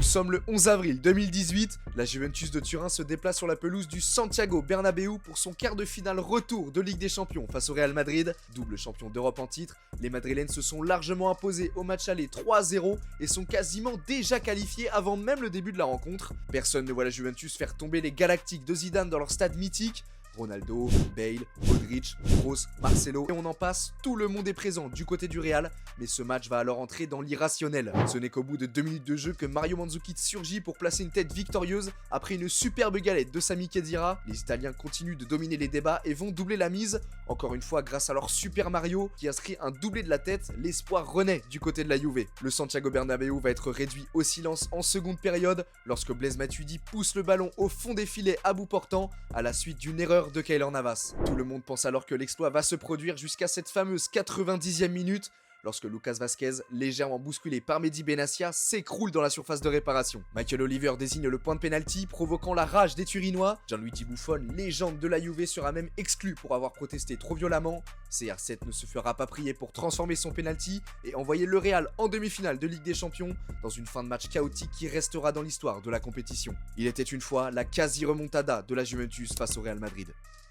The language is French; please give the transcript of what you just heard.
sommes le 11 avril 2018, la Juventus de Turin se déplace sur la pelouse du Santiago Bernabéu pour son quart de finale retour de Ligue des Champions face au Real Madrid, double champion d'Europe en titre. Les Madrilènes se sont largement imposés au match aller 3-0 et sont quasiment déjà qualifiés avant même le début de la rencontre. Personne ne voit la Juventus faire tomber les Galactiques de Zidane dans leur stade mythique. Ronaldo, Bale, Modric, Kroos, Marcelo et on en passe, tout le monde est présent du côté du Real, mais ce match va alors entrer dans l'irrationnel. Ce n'est qu'au bout de 2 minutes de jeu que Mario Mandzukic surgit pour placer une tête victorieuse après une superbe galette de Sami Khedira. Les Italiens continuent de dominer les débats et vont doubler la mise, encore une fois grâce à leur Super Mario qui inscrit un doublé de la tête. L'espoir renaît du côté de la Juve. Le Santiago Bernabéu va être réduit au silence en seconde période lorsque Blaise Matuidi pousse le ballon au fond des filets à bout portant à la suite d'une erreur de Keylor Navas. Tout le monde pense alors que l'exploit va se produire jusqu'à cette fameuse 90e minute lorsque Lucas Vazquez, légèrement bousculé par Mehdi Benassia, s'écroule dans la surface de réparation. Michael Oliver désigne le point de pénalty, provoquant la rage des Turinois. Gianluigi Buffon, légende de la Juve, sera même exclu pour avoir protesté trop violemment. CR7 ne se fera pas prier pour transformer son pénalty et envoyer le Real en demi-finale de Ligue des Champions dans une fin de match chaotique qui restera dans l'histoire de la compétition. Il était une fois la quasi-remontada de la Juventus face au Real Madrid.